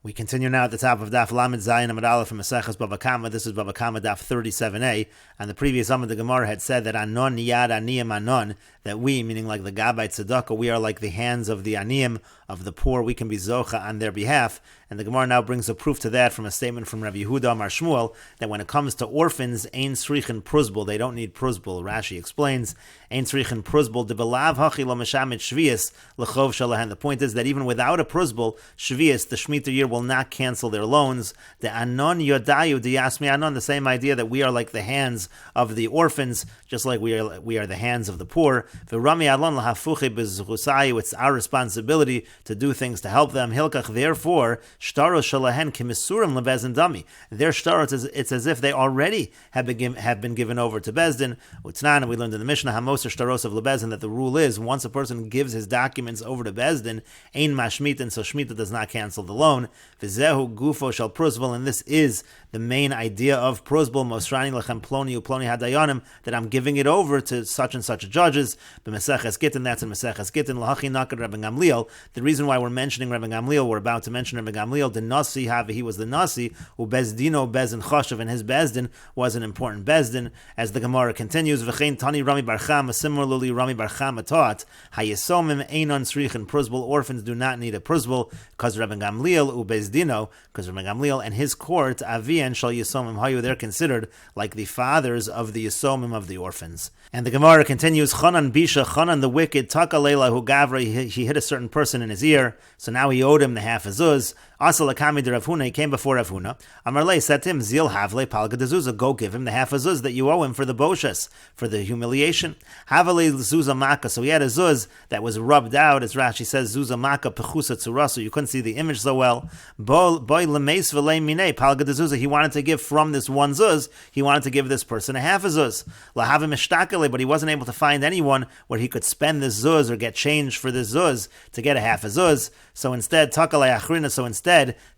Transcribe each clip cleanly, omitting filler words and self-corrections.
We continue now at the top of Daf Lamed Zayin Amud Aleph from Meseches Bava Kamma. This is Bava Kamma Daf 37a. And the previous Amud the Gemara had said that Anon Niyad Aniyim Anon, that we, meaning like the Gabbai Tzedakah, we are like the hands of the Aniyim, of the poor. We can be Zocha on their behalf. And the Gemara now brings a proof to that from a statement from Rabbi Yehuda Amar Shmuel, that when it comes to orphans, Ein Srichen Pruzbul, they don't need Pruzbul. Rashi explains, Ein Srichen Pruzbul, Debelav Hachi Lo Meshamit Shvius L'chov Shalahan. The point is that even without a Pruzbul, Shvius, the Shemitah year, will not cancel their loans. The Anon Yodayu Diyasmi Anon, the same idea that we are like the hands of the orphans, just like we are the hands of the poor. V'rami Alon Lahafuchi B'Zuchasayu, it's our responsibility to do things to help them. Hilkach, therefore, Shtaros Shalahen Kimisurim LeBezdin Dami. Their shtaros, it's as if they already have been given over to Bezdin. Utznan, we learned in the Mishnah, Hamoser Shtaros of LeBezdin, that the rule is once a person gives his documents over to Bezdin, Ein Mashmitin, so Shemitah does not cancel the loan. V'zehu Gufo Shal Pruzbul, and this is the main idea of Pruzbul, Mosrani Lechem Ploni Uploni Hadayanim, that I'm giving it over to such and such judges. B'Meseches Gittin, that's in Meseches Gittin, Lahachi Nakad Rabbi Gamliel. The reason why we're mentioning Rabbi Gamliel, we're about to mention Rabbi Gamliel, the Nasi Havi, he was the Nasi, who Bezdino Bezdin Choshev, and his Bezdin was an important Bezdin. As the Gemara continues, V'chein Tani Rami Bar Chama, similarly Rami Bar Chama taught, Hayesomim Einon Srichen Pruzbul, orphans do not need a Pruzbul, because Rabbi Gamliel u Bezdino, because Rabbi Gamliel and his court, Avi and Shal Yisomim Hayu, they're considered like the fathers of the Yisomim of the orphans. And the Gemara continues, Chanan Bisha, Chanan the wicked, Taka Leila hu Gavra, he hit a certain person in his ear, so now he owed him the half a zuz. Asal Akami de Rav Huna, he came before Rav Huna. Amarle said to him, Zil Havle Palga de Zuzah, go give him the half a zuz that you owe him for the boshas, for the humiliation. Havale Zuzah Maka, so he had a zuz that was rubbed out, as Rashi says, Zuzah Maka Pechusa Tzurasu, you couldn't see the image so well. Boy Lemeis V'le Mine, Palga de Zuzah, he wanted to give from this one zuz, he wanted to give this person a half a zuz. Lahavim Ishtakale, but he wasn't able to find anyone where he could spend this zuz or get change for this zuz to get a half a zuz. So instead, Takale Achrina, so instead,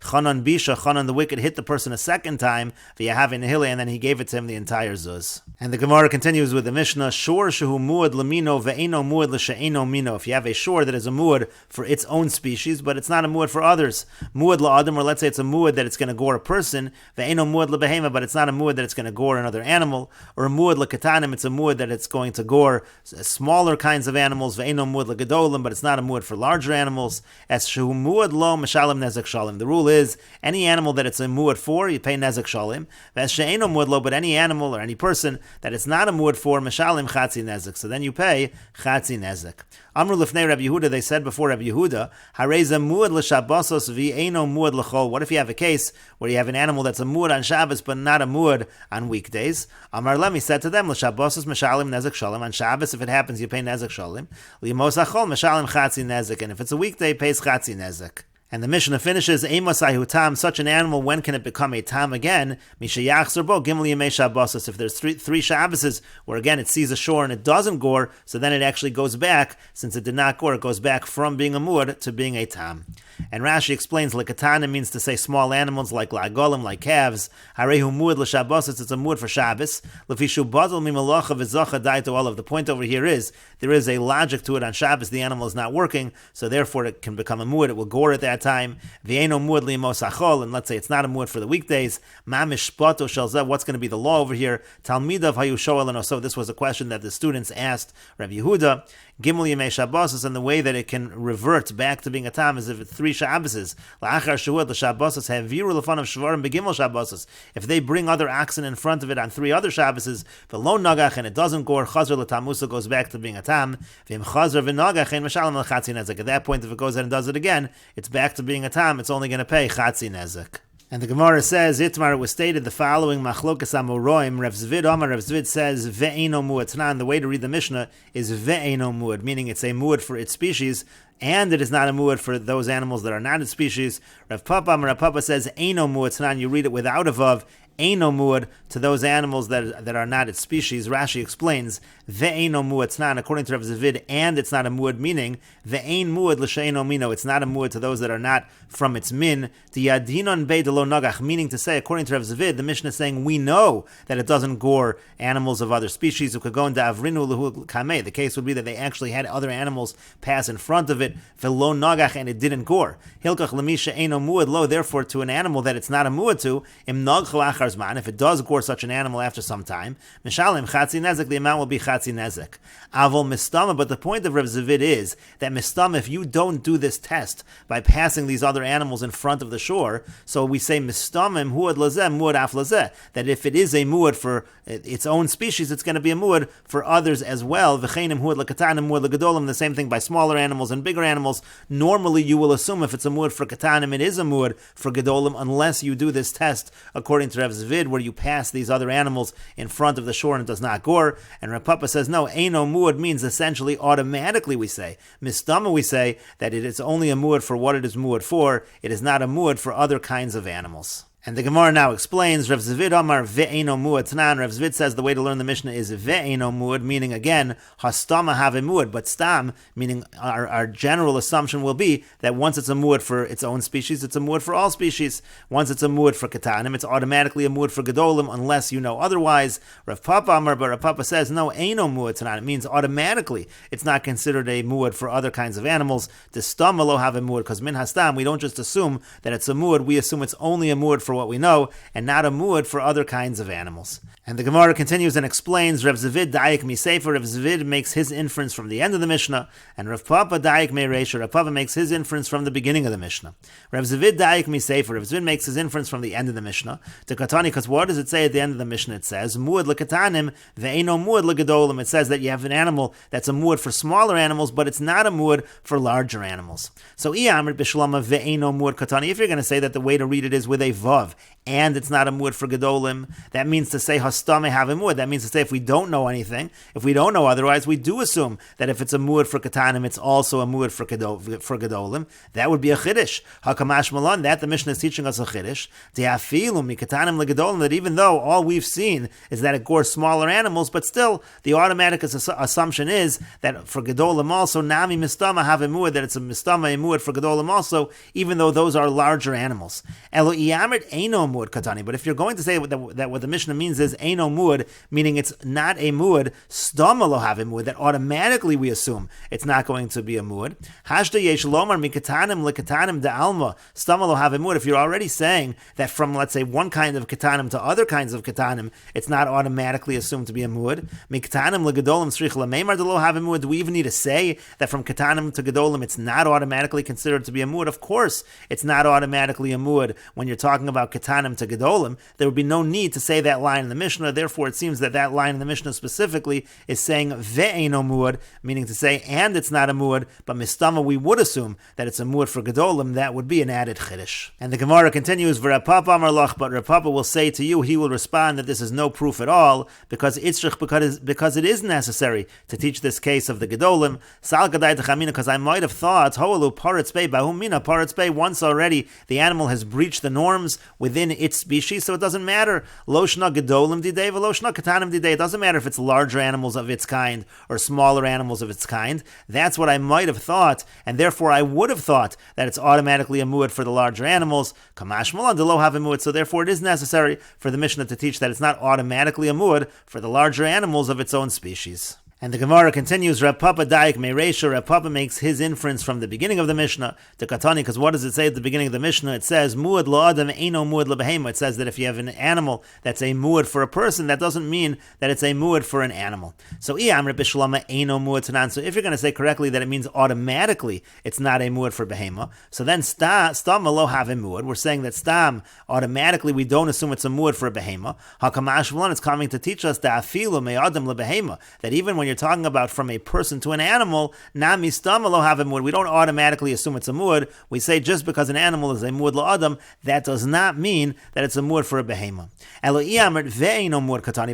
Chanan Bisha, Chanan the wicked, hit the person a second time, V'yahavin Nehile, and then he gave it to him the entire zuz. And the Gemara continues with the Mishnah, Shor Shehu Muad Lamino Ve'eno Muad L'She'eno Mino. If you have a shor that is a muad for its own species, but it's not a muad for others, Muad La'adam, or let's say it's a muad that it's going to gore a person, Ve'eno Muad L'Behema, but it's not a muad that it's going to gore another animal, or a muad L'Katanim, it's a muad that it's going to gore smaller kinds of animals, Ve'eno Muad L'Gedolim, but it's not a muad for larger animals, as Shehu Muad Lo Meshalem Nezek Shalim. The rule is, any animal that it's a muad for, you pay Nezek Shalim, as She'eno Muad Lo, but any animal or any person that it's not a muad for, Meshalim Chatzi Nezek, so then you pay Chatzi Nezek. Amru Lefnei Rabbi Yehuda, they said before Rabbi Yehuda, Hareza muad l'shabbosos v'eino muad l'chol. What if you have a case where you have an animal that's a muad on Shabbos but not a muad on weekdays? Amar Lemi said to them, l'shabbosos meshalim nezek shalim. On Shabbos, if it happens, you pay nezek shalim. L'yimos achol meshalim chatzi nezek. And if it's a weekday, pays chatzi nezek. And the Mishnah finishes, Eimosai tam, such an animal, when can it become a tam again? Mishayachzer bo, gimel yemei Shabbosos. If there's three Shabboses, where again it sees a shore and it doesn't gore, so then it actually goes back, since it did not gore, it goes back from being a muad to being a tam. And Rashi explains, lekatana means to say small animals like lagolim, like calves. Harehu muad l'Shabbosos, it's a muad for Shabbos. Lefishu badal mimalacha v'zacha daito olav. The point over here is, there is a logic to it on Shabbos, the animal is not working, so therefore it can become a muad, it will gore at that time. V'eino muad li'mos achol, and let's say it's not a muad for the weekdays. Ma mishpato shalzeh, what's going to be the law over here? Talmidav hayu shoel. So this was a question that the students asked Rabbi Yehuda. Gimel yemei Shabbosos, and the way that it can revert back to being a tam is if it's three Shabboses. La'achar shuad l'Shabbosos haviru l'fanav shvarim begimel Shabbosos. If they bring other oxen in front of it on three other Shabboses, v'lo nagach, and it doesn't gore, chazar l'tamusa, goes back to being a tam. V'im chazar v'nagach and meshalim l'chatzi nezek. At that point, if it goes ahead and does it again, it's back to being a tam. It's only going to pay chatzi nezek. And the Gemara says, Itmar, it was stated the following, Machlokas Amoroim, Rav Zvid Amar, Rav Zvid says, Ve'eno muad. Tanan, the way to read the Mishnah is Ve'eno muad, meaning it's a muad for its species, and it is not a muad for those animals that are not its species. Rav Papa says, Eino muad. Tanan, you read it without a vav, Eino muad to those animals that are not its species. Rashi explains, ve'eino muad, according to Rav Zavid, and it's not a muad, meaning ve'ein muad l'she'eino mino, it's not a muad to those that are not from its min. Diadinon bei de lo nagach, meaning to say, according to Rav Zavid, the Mishnah is saying we know that it doesn't gore animals of other species. The case would be that they actually had other animals pass in front of it, velo nagach, and it didn't gore. Hilkach lemisha eino muad lo, therefore to an animal that it's not a muad to, im nagchu achar zman, if it does gore such an animal after some time, mishalim chatzi nezek, the amount will be chatzi nezek. Avol mistama, but the point of Rav Zavid is that mistama, if you don't do this test by passing these other animals in front of the shore, so we say mistamim muad lazeh, muad af lazeh, that if it is a muad for its own species, it's going to be a muad for others as well. V'cheinim muad lekatanim, muad legadolim, the same thing by smaller animals and bigger animals. Normally you will assume if it's a muad for katanim, it is a muad for gadolim, unless you do this test according to Rav Zavid, where you pass these other animals in front of the shore and it does not gore. And Rav Papa says, no, eino muad means essentially automatically we say, mistama we say that it is only a muad for what it is muad for, it is not a muad for other kinds of animals. And the Gemara now explains, Rav Zavid Amar ve'eino muad tanan. Rav Zavid says the way to learn the Mishnah is ve'eino muad, meaning again, hastama have a muad, but stam, meaning our general assumption will be that once it's a muad for its own species, it's a muad for all species. Once it's a muad for katanim, it's automatically a muad for gadolim, unless you know otherwise. Rav Papa Amar, but Rav Papa says, no, eino muad tanan. It means automatically it's not considered a muad for other kinds of animals. The stam lo have a muad, because min hastam, we don't just assume that it's a muad, we assume it's only a muad for what we know, and not a muad for other kinds of animals. And the Gemara continues and explains, Rav Zavid daik mi sefer, Rav Zavid makes his inference from the end of the Mishnah, and Rav Papa daik me reisha, Rav Papa makes his inference from the beginning of the Mishnah. Rav Zavid daik mi sefer, Rav Zavid makes his inference from the end of the Mishnah. To Katani, because what does it say at the end of the Mishnah? It says, muad lekatanim ve'eino muad legadolim. It says that you have an animal that's a muad for smaller animals, but it's not a muad for larger animals. So iyamrit bishlama ve'eino muad katani, if you're going to say that the way to read it is with a vav, and it's not a muad for gadolim, that means to say hastame have a muad. That means to say if we don't know anything, if we don't know otherwise, we do assume that if it's a muad for katanim, it's also a muad for gadolim. That would be a chiddush. Hakamash malan, that the Mishnah is teaching us a chiddush. Te'afilu mikatanim legadolim, that even though all we've seen is that it gores smaller animals, but still the automatic assumption is that for gadolim also, nami mistama have a muad, that it's a mistama, a muad for gadolim also, even though those are larger animals. Elo iyamrit eino muad katani. But if you're going to say that what the Mishnah means is eino muad, meaning it's not a muad, stama lo have a muad, that automatically we assume it's not going to be a muad. Hashda yesh lomar mikatanim lekatanim de alma stama lo have a muad. If you're already saying that from, let's say, one kind of katanim to other kinds of katanim, it's not automatically assumed to be a muad. Mikatanim legadolim srich lameimar de lo have a muad. Do we even need to say that from katanim to gadolim it's not automatically considered to be a muad? Of course, it's not automatically a muad when you're talking about katanim to gadolim. There would be no need to say that line in the Mishnah. Therefore, it seems that line in the Mishnah specifically is saying ve'eino muad, meaning to say, and it's not a muad, but mistama we would assume that it's a muad for gadolim. That would be an added chiddush. And the Gemara continues, v'Rapapa amar lach, but Rapapa will say to you, he will respond that this is no proof at all, because it is necessary to teach this case of the gadolim. Sal gadai techamina, because I might have thought, ho'elu paretz bei bahumina paretz bei, once already the animal has breached the norms within its species, so it doesn't matter. Lo shna gadolim didei v'lo shna katanim didei. It doesn't matter if it's larger animals of its kind or smaller animals of its kind. That's what I might have thought, and therefore I would have thought that it's automatically a muad for the larger animals. Kamash malan de lo have a muad. So therefore it is necessary for the Mishnah to teach that it's not automatically a muad for the larger animals of its own species. And the Gemara continues, Rav Papa daik mereisha, Rav Papa makes his inference from the beginning of the Mishnah to Katani, because what does it say at the beginning of the Mishnah? It says, muad la'adam eino muad lebehema. It says that if you have an animal that's a muad for a person, that doesn't mean that it's a muad for an animal. So iyamrit bishlama eino muad tanan. So if you're going to say correctly that it means automatically it's not a muad for behema, so then stam lo have a muad. We're saying that stam, automatically we don't assume it's a muad for a behema. Hakamash v'lan, it's coming to teach us that afilu me'adam lebehema, that even when you're talking about from a person to an animal, na mistama lo have a muad. We don't automatically assume it's a muad. We say just because an animal is a muad la'adam, that does not mean that it's a muad for a behema.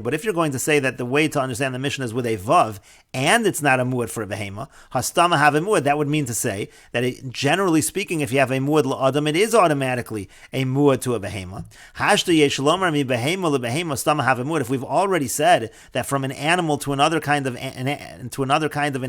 But if you're going to say that the way to understand the Mishnah is with a vav, and it's not a muad for a behema, hastama have a muad, that would mean to say that generally speaking, if you have a muad la'adam, it is automatically a muad to a behema. Hashta yesh lomar mi behema lebehema stama have a muad. If we've already said that from an animal to another kind of an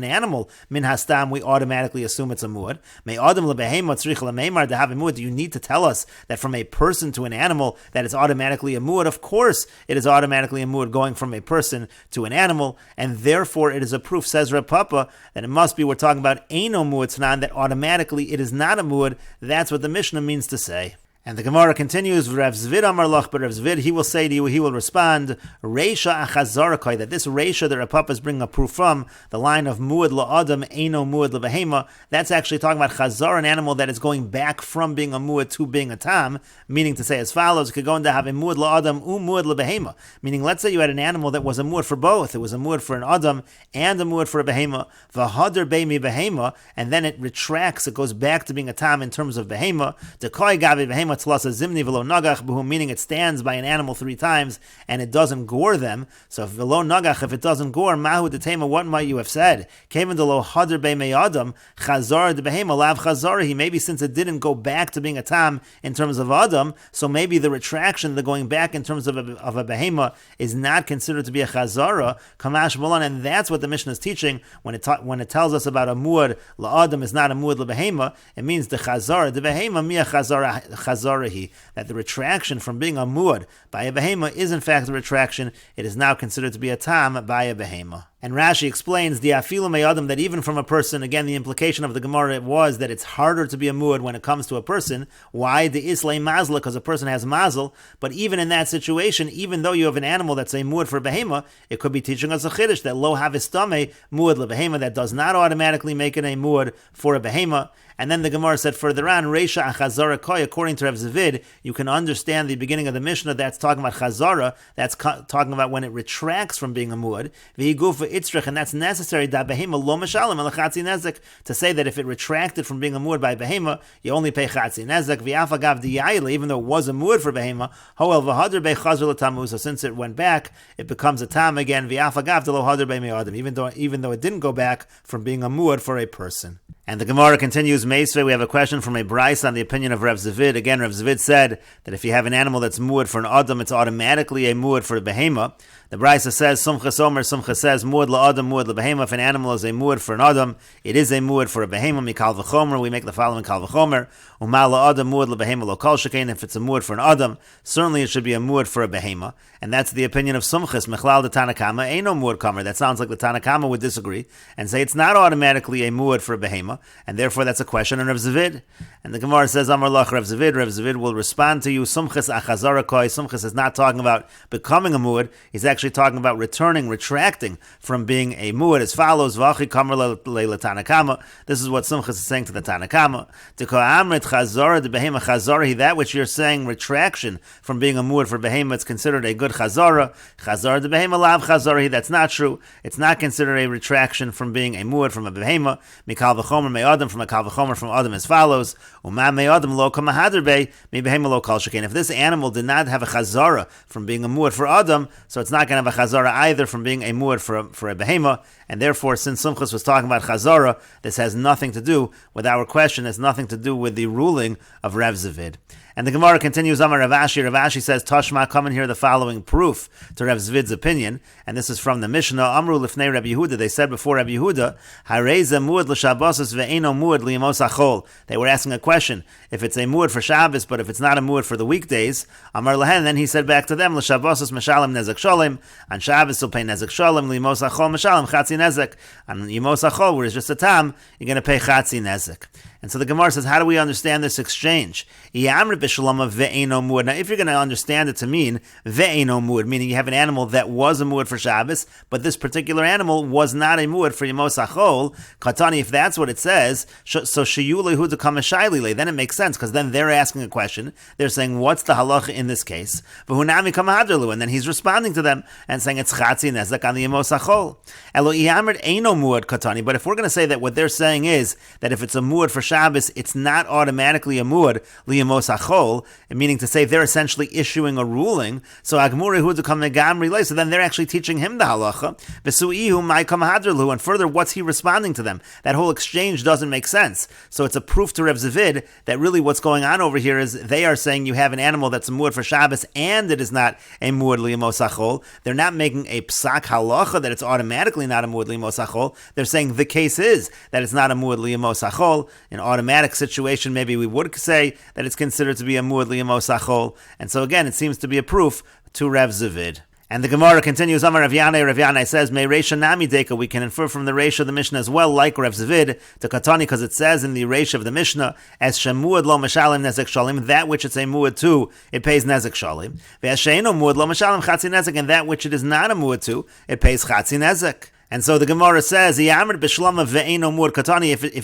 animal, min hastam, we automatically assume it's a muad. Me adam lebehema tzrich lemeimar to have a muad. Do you need to tell us that from a person to an animal that it's automatically a muad? Of course, it is automatically a muad going from a person to an animal, and therefore it is a proof, says Reb Papa, that it must be we're talking about eino muad tanan, that automatically it is not a muad. That's what the Mishnah means to say. And the Gemara continues, Rav Zvid Amar Lach, but Rav Zvid, he will say to you, he will respond, Reisha achazarakai, that this Reisha that Rav Papa is bringing a proof from, the line of Muad la'adam, Eino Muad la'behema, that's actually talking about Chazar, an animal that is going back from being a Muad to being a Tam, meaning to say as follows, it could go into have a Muad la'adam, Muad la'behema, meaning let's say you had an animal that was a Muad for both, it was a Muad for an Adam and a Muad for a Behema, V'hadar beimi Behema, and then it retracts, it goes back to being a Tam in terms of Behema, Dekoi gavi Behema, meaning it stands by an animal 3 times and it doesn't gore them. So if velo nagach, if it doesn't gore, mahu detema, what might you have said? Came into lo hadr be meyadam chazar de behema lav chazarahi. Maybe since it didn't go back to being a tam in terms of adam, so maybe the retraction, the going back in terms of a behema, is not considered to be a chazara. Kamash malan, and that's what the Mishnah is teaching when it tells us about a muad la adam is not a muad la behema. It means the chazara, the behema mia chazara. That the retraction from being a muad by a behema is in fact a retraction. It is now considered to be a tam by a behema. And Rashi explains the afilu me'adam, that even from a person, again the implication of the Gemara was that it's harder to be a muad when it comes to a person. Why? The islay mazla, because a person has mazel. But even in that situation, even though you have an animal that's a muad for a behema, it could be teaching us a chiddush that lo havistame muad lebehema, that does not automatically make it a muad for a behema. And then the Gemara said further on, Reisha achazara koi, according to Rav Zvid, you can understand the beginning of the Mishnah that's talking about chazara, that's talking about when it retracts from being a muad, v'higufa itzrich, and that's necessary, da behema lo meshalem elachatzi nezek, to say that if it retracted from being a muad by behema, you only pay chatzi nezek, v'afagav diyayla, even though it was a muad for behema, hoel v'hadr be chazar l'tamu, so since it went back, it becomes a tam again, v'afagav de lo hadr be me'adim, even though it didn't go back from being a muad for a person. And the Gemara continues, Meisvei, we have a question from a Bryce on the opinion of Rav Zvid. Again, Rav Zvid said that if you have an animal that's muad for an Adam, it's automatically a muad for a behema. The Bryce says, Sumchas Omer, Sumchas says, muad la'adam, muad la'behema. If an animal is a muad for an Adam, it is a muad for a behema. Mikal v'chomer, we make the following kal v'chomer. Umal la'adam, muad la'behema lo kol shekain. If it's a muad for an Adam, certainly it should be a muad for a behema. And that's the opinion of Sumchas, Mechlal de Tana Kamma, ain't no muad kamer. That sounds like the Tana Kamma would disagree and say it's not automatically a muad for a behema, and therefore that's a question on Rav Zvid. And the Gemara says, Amar Lach Rav Zvid. Rav Zvid will respond to you, Sumchas achazara koi. Sumchas is not talking about becoming a muad. He's actually talking about retracting from being a muad, as follows, V'achi kamer le'la Tana Kamma. This is what Sumchas is saying to the Tana Kamma. T'ko amrit chazara de behema chazara, that which you're saying, retraction from being a muad for behema, it's considered a good chazara. Chazara de behema lav chazara, that's not true. It's not considered a retraction from being a muad from a behema. Mikal v'chomer me'adam, from a kal v'chomer from adam, as follows, Uma me'adam lo kamahadr be mi behema lo kal shekain. If this animal did not have a chazara from being a muad for adam, so it's not going to have a chazara either from being a muad for a behema, and therefore, since Sumchas was talking about chazara, this has nothing to do with our question. It's nothing to do with the ruling of Rav Zvid. And the Gemara continues, Amar Rav Ashi. Rav Ashi says, Tashma, come and hear the following proof to Rav Zvid's opinion. And this is from the Mishnah, Amru Lifnei Rabbi Yehuda. They said before Rabbi Yehuda, Hareza muad l'Shabbosos ve'eno muad liyamos achol. They were asking a question. If it's a muad for Shabbos, but if it's not a muad for the weekdays, Amar Lahen, then he said back to them, L'Shabbosos meshalem nezek sholem. On Shabbos, you'll pay nezek sholem. Liyamos achol meshalem chatzi nezek. On yemos achol, where it's just a tam, you're going to pay chatzi nezek. And so the Gemara says, how do we understand this exchange? Now, if you're going to understand it to mean ve'eno muad, meaning you have an animal that was a muad for Shabbos, but this particular animal was not a muad for Yemos Achol, Katani, if that's what it says, so sheyule hu dekama shailile, then it makes sense, because then they're asking a question. They're saying, what's the halacha in this case? V'hunami kama hadrelu, and then he's responding to them and saying it's chatzi nezek on the Yemos Achol. Elo iyamrid eino muad Katani, but if we're going to say that what they're saying is that if it's a muad for Shabbos, it's not automatically a muad liyamos achol, meaning to say they're essentially issuing a ruling. So agmuri hu dekam negamri, so then they're actually teaching him the halacha. V'su'ihu mai kam hadrelu, and further, what's he responding to them? That whole exchange doesn't make sense. So it's a proof to Reb Zavid that really what's going on over here is they are saying you have an animal that's a muad for Shabbos and it is not a muad liyamos achol. They're not making a psak halacha that it's automatically not a muad liyamos achol. They're saying the case is that it's not a muad liyamos achol. An automatic situation, maybe we would say that it's considered to be a muad liyamos achol. And so again, it seems to be a proof to Reb Zavid. And the Gemara continues, Amar Rav Yanai says, May Reisha Nami Deka, we can infer from the Reisha of the Mishnah as well, like Rav Zavid, to Katani, because it says in the Reisha of the Mishnah, as Shemuad lo Mashalim Nezek Shalim, that which it's a muad to, it pays Nezek Shalim. Ve'as Sheino Muad lo Mashalim Chatzi Nezek, and that which it is not a muad to, it pays Chatzi Nezek. And so the Gemara says, if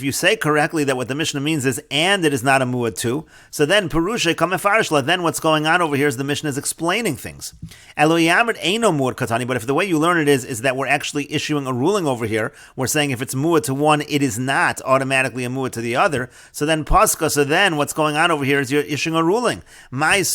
you say correctly that what the Mishnah means is, and it is not a muad too, so then Perusha Kamefarshla, then what's going on over here is the Mishnah is explaining things. But if the way you learn it is that we're actually issuing a ruling over here, we're saying if it's muad to one, it is not automatically a muad to the other, so then Paska, so then what's going on over here is you're issuing a ruling. Why do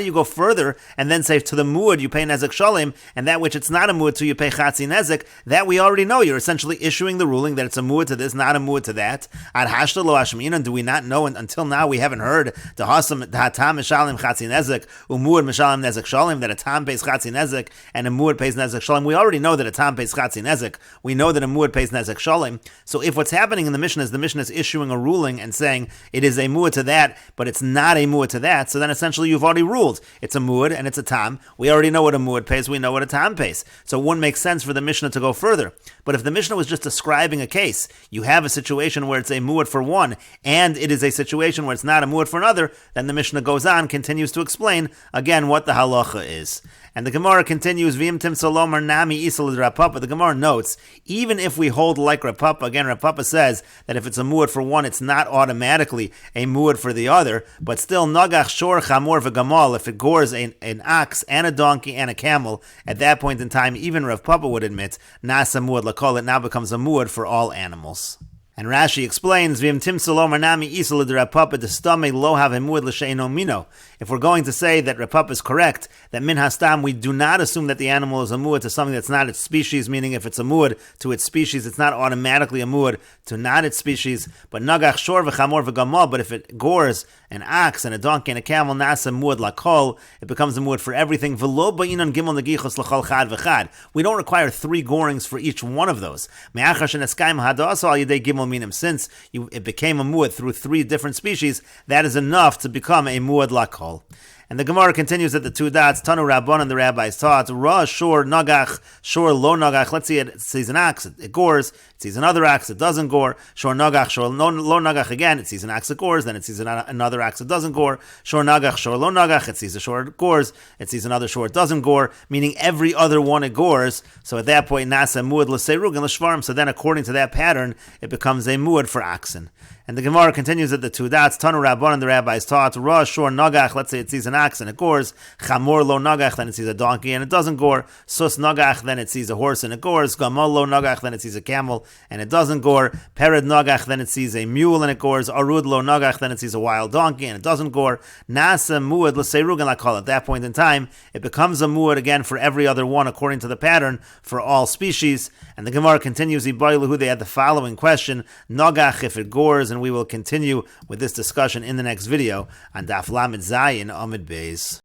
you go further and then say to the muad you pay nezek shalim, and that which it's not a muad to, you pay chatzi nezek? That we already know. You're essentially issuing the ruling that it's a muad to this, not a muad to that. Ad hashta lo hashminan, do we not know? And until now, we haven't heard the hatam mishalim chatzi nezek, umuad mishalim nezek shalim, that a tam pays chatzi nezek and a muad pays nezek shalim. We already know that a tam pays chatzi nezek. We know that a muad pays nezek shalim. So if what's happening in the Mishnah is issuing a ruling and saying it is a muad to that, but it's not a muad to that, so then essentially you've already ruled it's a muad and it's a tam. We already know what a muad pays, we know what a tam pays. So it wouldn't make sense for the Mishnah to go further. But if the Mishnah was just describing a case, you have a situation where it's a muad for one, and it is a situation where it's not a muad for another, then the Mishnah goes on, continues to explain, again, what the halacha is. And the Gemara continues, V'imtim Solomar Nami Isal Rav Papa. The Gemara notes, even if we hold like Rav Papa, again, Rav Papa says that if it's a muad for one, it's not automatically a muad for the other, but still, Nagach Shor Chamor V'Gamal, if it gores an ox and a donkey and a camel, at that point in time, even Rav Papa would admit, Nasa Muad Lakol, it now becomes a muad for all animals. And Rashi explains, V'im tim salom nami isal Rav Papa destame lo have muad l'sheino mino. If we're going to say that Rav Papa is correct, that min hastam, we do not assume that the animal is a muad to something that's not its species, meaning if it's a muad to its species, it's not automatically a muad to not its species. But nagach shor v'chamor v'gamal, but if it gores an ox and a donkey and a camel, nasa muad lakol, it becomes a muad for everything. V'lo ba'inon gimel negichos l'chol chad v'chad. We don't require 3 gorings for each one of those. Me'achar sheneskaim hadaso al yedei gimel minim. Since it became a muad through 3 different species, that is enough to become a muad lakol. And the Gemara continues at the 2 dots. Tanu Rabban, and the rabbis taught, Ra shor nagach, shor lo nagach. Let's see, it sees an ox, it gores. It sees another ox, it doesn't gore. Shor nagach, shor lo nagach again. It sees an ox, it gores. Then it sees another ox, it doesn't gore. Shor nagach, shor lo nagach. It sees a shor, it gores. It sees another shor, it doesn't gore. Meaning every other one it gores. So at that point, nasa muad l'seirug and l'shvarim. So then, according to that pattern, it becomes a muad for oxen. And the Gemara continues at the 2 dots. Tanu Rabban, and the rabbis taught, Ra shor nagach. Let's say it sees an ox and it gores. Chamor lo nagach, then it sees a donkey and it doesn't gore. Sus nagach, then it sees a horse and it gores. Gamal lo nagach, then it sees a camel and it doesn't gore. Pered nagach, then it sees a mule and it gores. Arud lo nagach, then it sees a wild donkey and it doesn't gore. Nasa muad l'seirug and lakol. At that point in time, it becomes a muad again for every other one according to the pattern for all species. And the Gemara continues, Ibayluhu, they had the following question, Nagach, if it gores, and we will continue with this discussion in the next video on Daf Lamed Zayin Amid Beis.